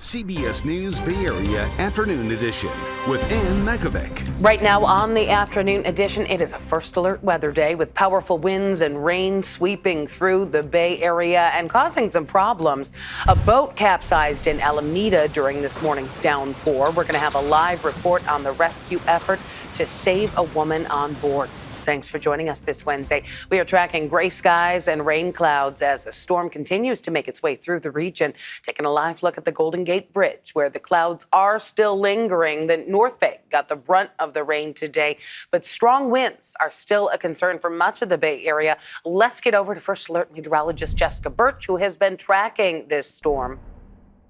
CBS News Bay Area Afternoon Edition with Ann Mekovic. Right now on the afternoon edition, it is a first alert weather day with powerful winds and rain sweeping through the Bay Area and causing some problems. A boat capsized in Alameda during this morning's downpour. We're going to have a live report on the rescue effort to save a woman on board. Thanks for joining us this Wednesday. We are tracking gray skies and rain clouds as a storm continues to make its way through the region. Taking a live look at the Golden Gate Bridge, where the clouds are still lingering. The North Bay got the brunt of the rain today, but strong winds are still a concern for much of the Bay Area. Let's get over to First Alert meteorologist Jessica Birch, who has been tracking this storm.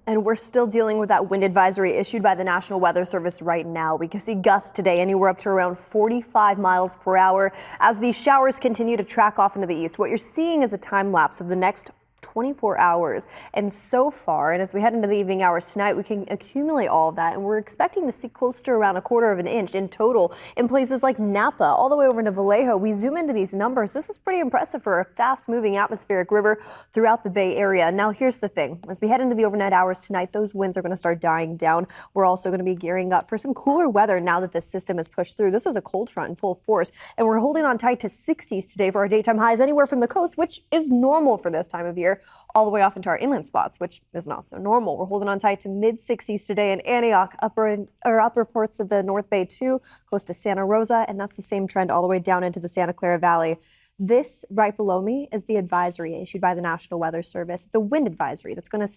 And we're still dealing with that wind advisory issued by the National Weather Service right now. We can see gusts today anywhere up to around 45 miles per hour as these showers continue to track off into the east. What you're seeing is a time lapse of the next 24 hours. And so far, and as we head into the evening hours tonight, we can accumulate all of that. And we're expecting to see close to around 1/4 of an inch in total in places like Napa, all the way over to Vallejo. We zoom into these numbers. This is pretty impressive for a fast moving atmospheric river throughout the Bay Area. Now, here's the thing. As we head into the overnight hours tonight, those winds are going to start dying down. We're also going to be gearing up for some cooler weather now that this system is pushed through. This is a cold front in full force, and we're holding on tight to 60s today for our daytime highs anywhere from the coast, which is normal for this time of year, all the way off into our inland spots, which is not so normal. We're holding on tight to mid-60s today in Antioch, upper parts of the North Bay too, close to Santa Rosa, and that's the same trend all the way down into the Santa Clara Valley. This right below me is the advisory issued by the National Weather Service. It's a wind advisory that's going to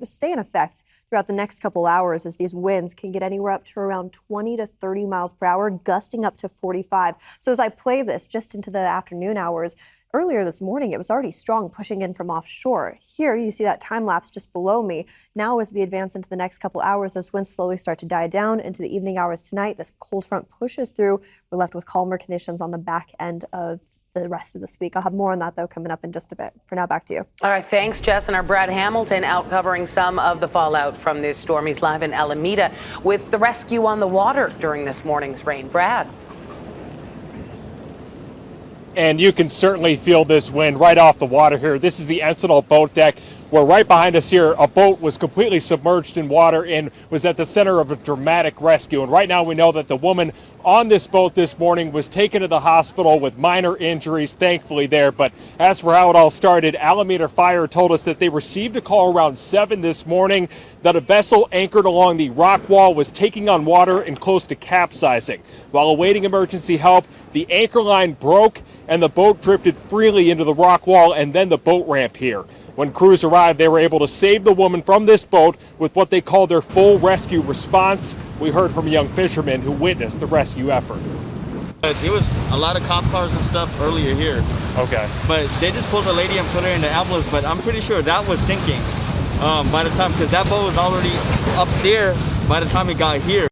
stay in effect throughout the next couple hours as these winds can get anywhere up to around 20 to 30 miles per hour, gusting up to 45. So as I play this just into the afternoon hours, earlier this morning, it was already strong, pushing in from offshore. Here, you see that time lapse just below me. Now, as we advance into the next couple hours, those winds slowly start to die down into the evening hours tonight. This cold front pushes through. We're left with calmer conditions on the back end of the rest of this week. I'll have more on that, though, coming up in just a bit. For now, back to you. All right, thanks, Jess. And our Brad Hamilton out covering some of the fallout from this storm. He's live in Alameda with the rescue on the water during this morning's rain. Brad. And you can certainly feel this wind right off the water here. This is the Encinal boat deck, where right behind us here, a boat was completely submerged in water and was at the center of a dramatic rescue. And right now we know that the woman on this boat this morning was taken to the hospital with minor injuries, thankfully there. But as for how it all started, Alameda Fire told us that they received a call around 7 this morning that a vessel anchored along the rock wall was taking on water and close to capsizing. While awaiting emergency help, the anchor line broke and the boat drifted freely into the rock wall and then the boat ramp here. When crews arrived, they were able to save the woman from this boat with what they called their full rescue response. We heard from a young fisherman who witnessed the rescue effort. There was a lot of cop cars and stuff earlier here. Okay. But they just pulled the lady and put her in the ambulance, but I'm pretty sure that was sinking by the time, because that boat was already up there by the time it got here.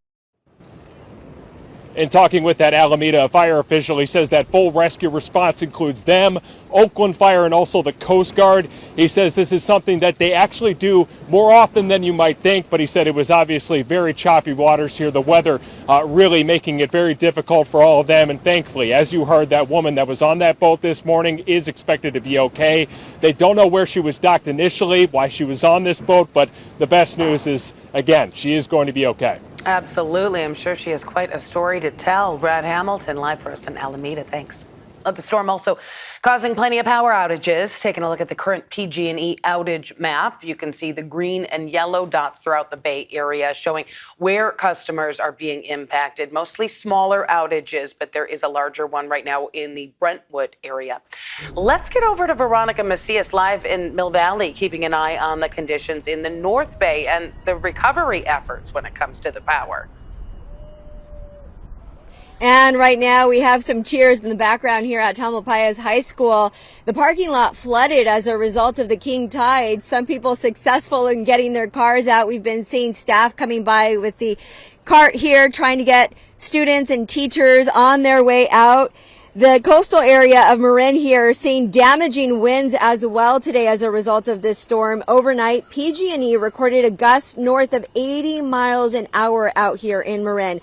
In talking with that Alameda fire official, he says that full rescue response includes them, Oakland Fire, and also the Coast Guard. He says this is something that they actually do more often than you might think, but he said it was obviously very choppy waters here. The weather really making it very difficult for all of them. And thankfully, as you heard, that woman that was on that boat this morning is expected to be okay. They don't know where she was docked initially, why she was on this boat, but the best news is, again, she is going to be okay. Absolutely. I'm sure she has quite a story to tell. Brad Hamilton live for us in Alameda. Thanks. The storm also causing plenty of power outages. Taking a look at the current PG&E outage map, you can see the green and yellow dots throughout the Bay Area showing where customers are being impacted. Mostly smaller outages, but there is a larger one right now in the Brentwood area. Let's get over to Veronica Macias live in Mill Valley, keeping an eye on the conditions in the North Bay and the recovery efforts when it comes to the power. And right now we have some cheers in the background here at Tamalpais High School. The parking lot flooded as a result of the king tide. Some people successful in getting their cars out. We've been seeing staff coming by with the cart here trying to get students and teachers on their way out. The coastal area of Marin here seeing damaging winds as well today as a result of this storm. Overnight, PG&E recorded a gust north of 80 miles an hour out here in Marin.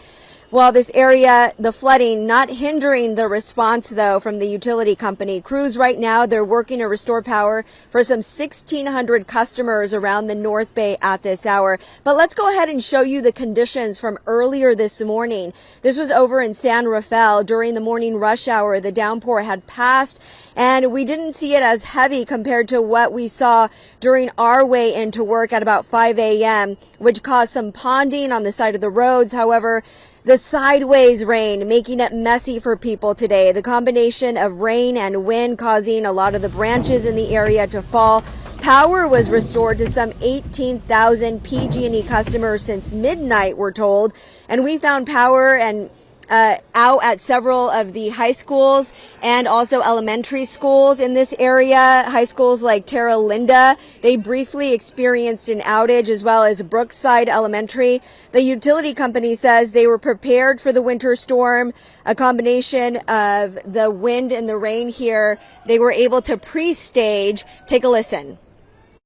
Well, this area, the flooding, not hindering the response, though, from the utility company. Crews right now, they're working to restore power for some 1,600 customers around the North Bay at this hour. But let's go ahead and show you the conditions from earlier this morning. This was over in San Rafael during the morning rush hour. The downpour had passed, and we didn't see it as heavy compared to what we saw during our way into work at about 5 a.m., which caused some ponding on the side of the roads. However, the sideways rain making it messy for people today. The combination of rain and wind causing a lot of the branches in the area to fall. Power was restored to some 18,000 PG&E customers since midnight, we're told. And we found power and out at several of the high schools and also elementary schools in this area. High schools like Terra Linda, they briefly experienced an outage, as well as Brookside Elementary. The utility company says they were prepared for the winter storm, a combination of the wind and the rain here. They were able to pre-stage. Take a listen.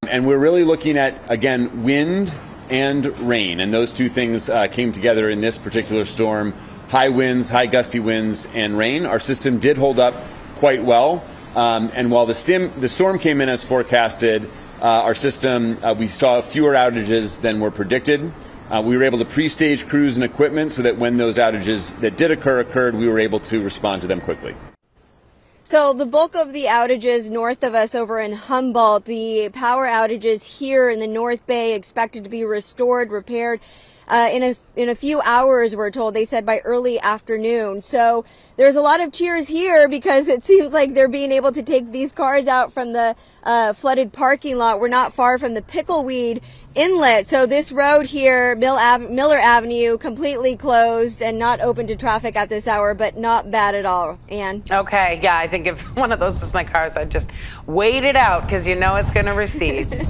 And we're really looking at, again, wind and rain. And those two things came together in this particular storm. High winds, high gusty winds, and rain. Our system did hold up quite well. And while the storm came in as forecasted, our system, we saw fewer outages than were predicted. We were able to pre-stage crews and equipment so that when those outages that did occurred, we were able to respond to them quickly. So the bulk of the outages north of us over in Humboldt, the power outages here in the North Bay expected to be restored, repaired in a few hours, we're told. They said by early afternoon. So there's a lot of cheers here because it seems like they're being able to take these cars out from the flooded parking lot. We're not far from the Pickleweed Inlet. So this road here, Miller Avenue, completely closed and not open to traffic at this hour, but not bad at all. Ann? Okay, yeah, I think if one of those was my cars, I'd just wait it out because you know it's going to recede.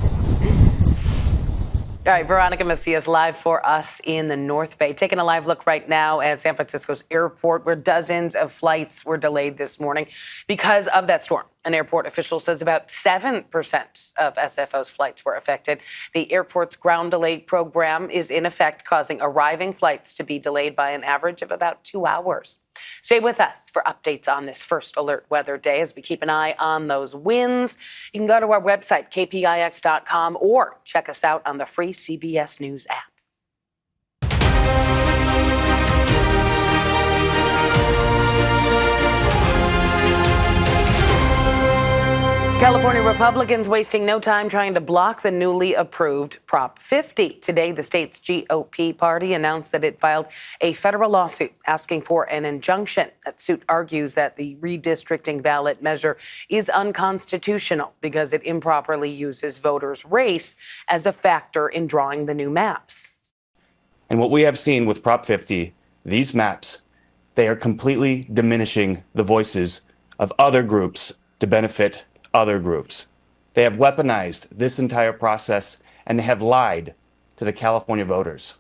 All right, Veronica Macias live for us in the North Bay. Taking a live look right now at San Francisco's airport, where dozens of flights were delayed this morning because of that storm. An airport official says about 7% of SFO's flights were affected. The airport's ground delay program is in effect, causing arriving flights to be delayed by an average of about 2 hours. Stay with us for updates on this first alert weather day as we keep an eye on those winds. You can go to our website, kpix.com, or check us out on the free CBS News app. California Republicans wasting no time trying to block the newly approved Prop 50. Today, the state's GOP party announced that it filed a federal lawsuit asking for an injunction. That suit argues that the redistricting ballot measure is unconstitutional because it improperly uses voters' race as a factor in drawing the new maps. And what we have seen with Prop 50, these maps, they are completely diminishing the voices of other groups to benefit other groups. They have weaponized this entire process, and they have lied to the California voters.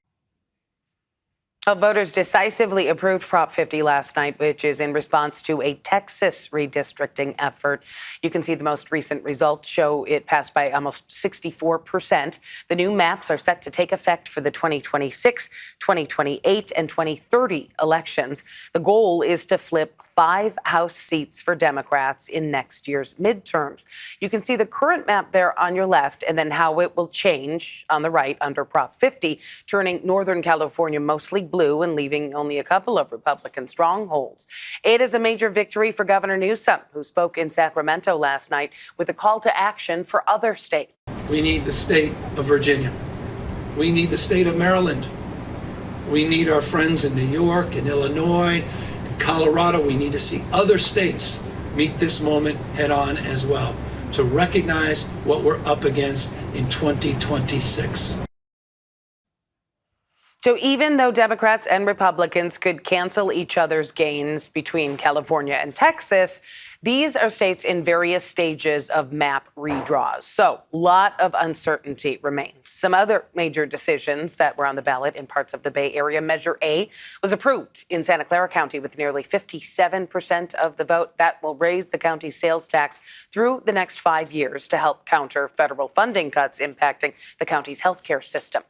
Voters decisively approved Prop 50 last night, which is in response to a Texas redistricting effort. You can see the most recent results show it passed by almost 64%. The new maps are set to take effect for the 2026, 2028, and 2030 elections. The goal is to flip 5 House seats for Democrats in next year's midterms. You can see the current map there on your left, and then how it will change on the right under Prop 50, turning Northern California mostly blue and leaving only a couple of Republican strongholds. It is a major victory for Governor Newsom, who spoke in Sacramento last night with a call to action for other states. We need the state of Virginia. We need the state of Maryland. We need our friends in New York and Illinois and Colorado. We need to see other states meet this moment head on as well, to recognize what we're up against in 2026. So even though Democrats and Republicans could cancel each other's gains between California and Texas, these are states in various stages of map redraws. So a lot of uncertainty remains. Some other major decisions that were on the ballot in parts of the Bay Area. Measure A was approved in Santa Clara County with nearly 57% of the vote. That will raise the county's sales tax through the next 5 years to help counter federal funding cuts impacting the county's healthcare system.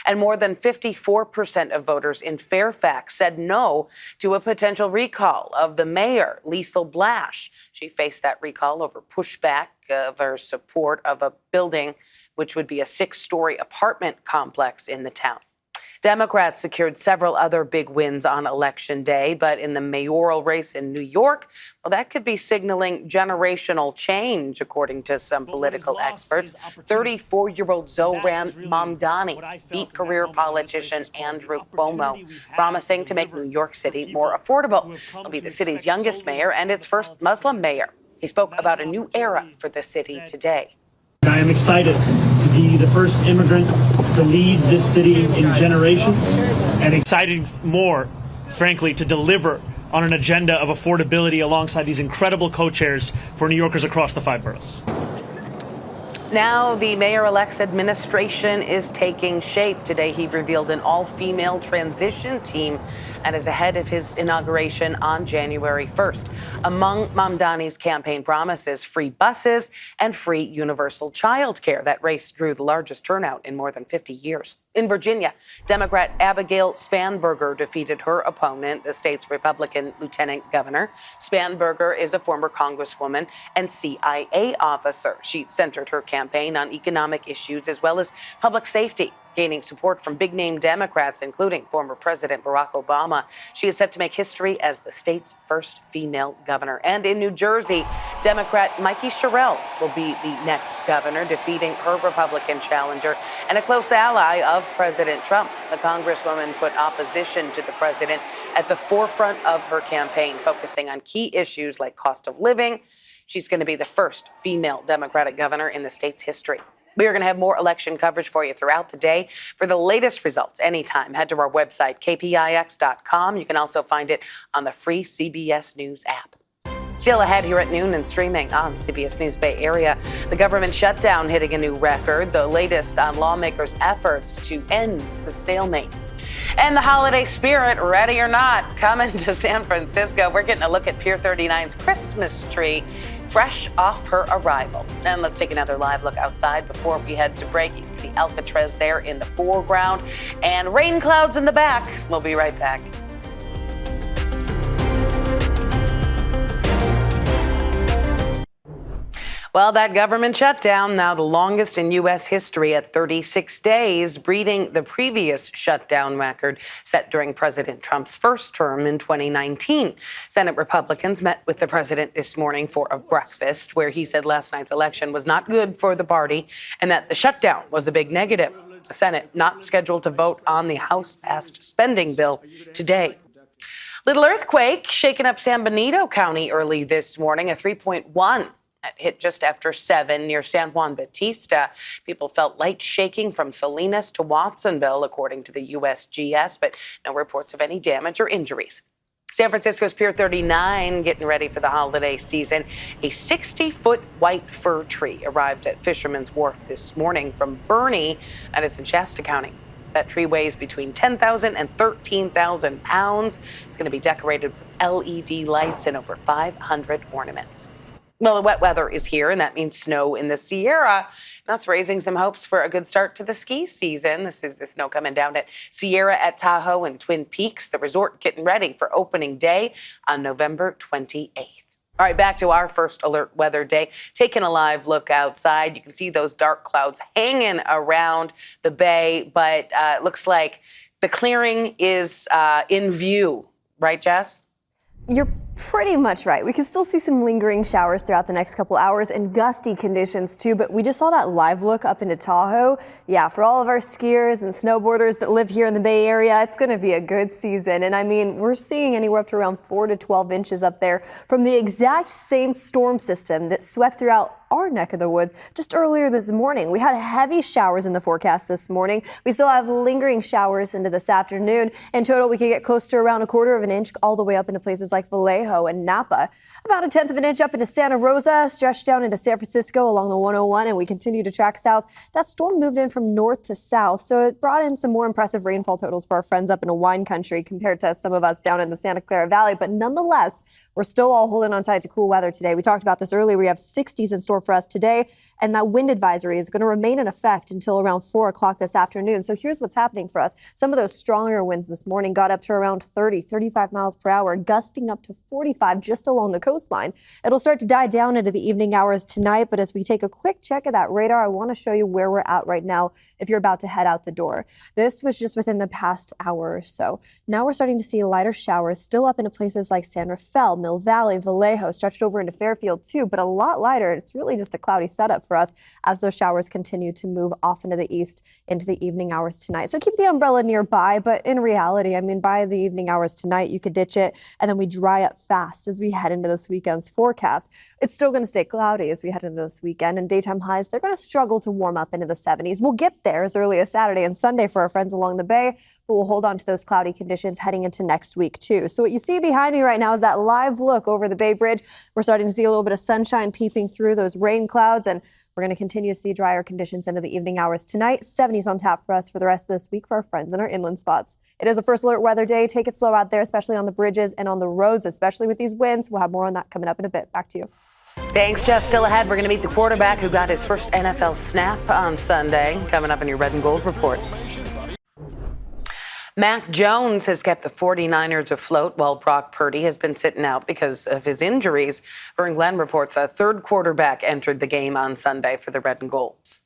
And more than 54% of voters in Fairfax said no to a potential recall of the mayor, Liesl Blash. She faced that recall over pushback of her support of a building which would be a 6-story apartment complex in the town. Democrats secured several other big wins on Election Day, but in the mayoral race in New York, well, that could be signaling generational change, according to some political experts. 34-year-old Zohran Mamdani beat career politician Andrew Cuomo, promising to make New York City more affordable. He'll be the city's youngest mayor and its first Muslim mayor. He spoke about a new era for the city today. I am excited to be the first immigrant to lead this city in generations, and excited more, frankly, to deliver on an agenda of affordability alongside these incredible co-chairs for New Yorkers across the 5 boroughs. Now the mayor-elect's administration is taking shape. Today he revealed an all-female transition team and is ahead of his inauguration on January 1st. Among Mamdani's campaign promises, free buses and free universal child care. That race drew the largest turnout in more than 50 years. In Virginia, Democrat Abigail Spanberger defeated her opponent, the state's Republican lieutenant governor. Spanberger is a former congresswoman and CIA officer. She centered her campaign on economic issues as well as public safety, gaining support from big-name Democrats, including former President Barack Obama. She is set to make history as the state's first female governor. And in New Jersey, Democrat Mikey Sherrill will be the next governor, defeating her Republican challenger and a close ally of President Trump. The congresswoman put opposition to the president at the forefront of her campaign, focusing on key issues like cost of living. She's going to be the first female Democratic governor in the state's history. We are going to have more election coverage for you throughout the day. For the latest results anytime, head to our website, kpix.com. You can also find it on the free CBS News app. Still ahead here at noon and streaming on CBS News Bay Area, the government shutdown hitting a new record, the latest on lawmakers' efforts to end the stalemate. And the holiday spirit, ready or not, coming to San Francisco. We're getting a look at Pier 39's Christmas tree, fresh off her arrival. And let's take another live look outside before we head to break. You can see Alcatraz there in the foreground and rain clouds in the back. We'll be right back. Well, that government shutdown, now the longest in U.S. history at 36 days, beating the previous shutdown record set during President Trump's first term in 2019. Senate Republicans met with the president this morning for a breakfast where he said last night's election was not good for the party and that the shutdown was a big negative. The Senate not scheduled to vote on the House-passed spending bill today. Little earthquake shaking up San Benito County early this morning, a 3.1. That hit just after 7 near San Juan Bautista. People felt light shaking from Salinas to Watsonville, according to the USGS, but no reports of any damage or injuries. San Francisco's Pier 39 getting ready for the holiday season. A 60-foot white fir tree arrived at Fisherman's Wharf this morning from Bernie, that is in Shasta County. That tree weighs between 10,000 and 13,000 pounds. It's going to be decorated with LED lights and over 500 ornaments. Well, the wet weather is here, and that means snow in the Sierra. That's raising some hopes for a good start to the ski season. This is the snow coming down at Sierra at Tahoe and Twin Peaks, the resort getting ready for opening day on November 28th. All right, back to our first alert weather day. Taking a live look outside, you can see those dark clouds hanging around the bay, but it looks like the clearing is in view. Right, Jess? You're pretty much right. We can still see some lingering showers throughout the next couple hours and gusty conditions too, but we just saw that live look up into Tahoe. Yeah, for all of our skiers and snowboarders that live here in the Bay Area, it's going to be a good season. And I mean, we're seeing anywhere up to around 4 to 12 inches up there from the exact same storm system that swept throughout our neck of the woods just earlier this morning. We had heavy showers in the forecast this morning. We still have lingering showers into this afternoon. In total, we could get close to around 1/4 of an inch all the way up into places like Vallejo. Vallejo, and Napa. About 1/10 of an inch up into Santa Rosa, stretched down into San Francisco along the 101, and we continue to track south. That storm moved in from north to south, so it brought in some more impressive rainfall totals for our friends up in a wine country compared to some of us down in the Santa Clara Valley. But nonetheless, we're still all holding on tight to cool weather today. We talked about this earlier. We have 60s in store for us today, and that wind advisory is going to remain in effect until around 4 o'clock this afternoon. So here's what's happening for us. Some of those stronger winds this morning got up to around 30, 35 miles per hour, gusting up to 45 just along the coastline. It'll start to die down into the evening hours tonight, but as we take a quick check of that radar, I want to show you where we're at right now if you're about to head out the door. This was just within the past hour or so. Now we're starting to see lighter showers still up into places like San Rafael, Mill Valley, Vallejo, stretched over into Fairfield too, but a lot lighter. It's really just a cloudy setup for us as those showers continue to move off into the east into the evening hours tonight. So keep the umbrella nearby, but in reality, by the evening hours tonight, you could ditch it, and then we dry up fast as we head into this weekend's forecast. It's still going to stay cloudy as we head into this weekend, and daytime highs, they're going to struggle to warm up into the 70s. We'll get there as early as Saturday and Sunday for our friends along the bay, but we'll hold on to those cloudy conditions heading into next week too. So what you see behind me right now is that live look over the Bay Bridge. We're starting to see a little bit of sunshine peeping through those rain clouds, and we're going to continue to see drier conditions into the evening hours tonight. 70s on tap for us for the rest of this week for our friends in our inland spots. It is a first alert weather day. Take it slow out there, especially on the bridges and on the roads, especially with these winds. We'll have more on that coming up in a bit. Back to you. Thanks, Jeff. Still ahead, we're going to meet the quarterback who got his first NFL snap on Sunday. Coming up in your Red and Gold report. Mac Jones has kept the 49ers afloat while Brock Purdy has been sitting out because of his injuries. Vern Glenn reports a third quarterback entered the game on Sunday for the Red and Golds.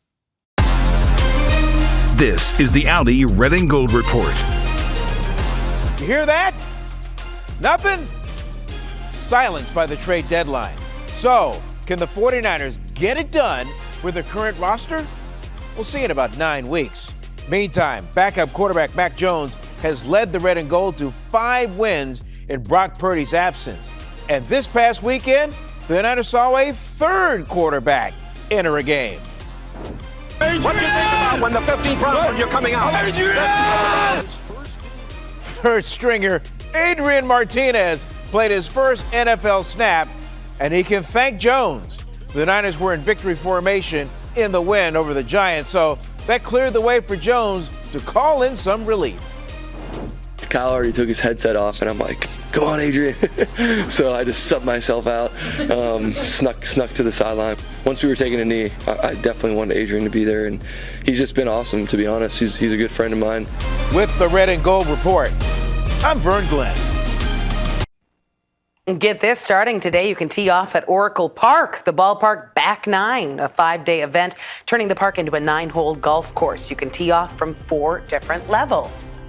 This is the Audi Red and Gold report. You hear that? Nothing? Silence by the trade deadline. So, can the 49ers get it done with their current roster? We'll see in about 9 weeks. Meantime, backup quarterback Mac Jones has led the Red and Gold to 5 wins in Brock Purdy's absence. And this past weekend, the Niners saw a third quarterback enter a game. What do you think about when the 15th round when you're coming out? Third stringer Adrian Martinez played his first NFL snap, and he can thank Jones. The Niners were in victory formation in the win over the Giants, so that cleared the way for Jones to call in some relief. Kyle already took his headset off, and I'm like, go on, Adrian. So I just subbed myself out, snuck to the sideline. Once we were taking a knee, I definitely wanted Adrian to be there, and he's just been awesome, to be honest. He's a good friend of mine. With the Red and Gold report, I'm Vern Glenn. Get this, starting today, you can tee off at Oracle Park, the ballpark Back 9, a 5-day event, turning the park into a 9-hole golf course. You can tee off from 4 different levels.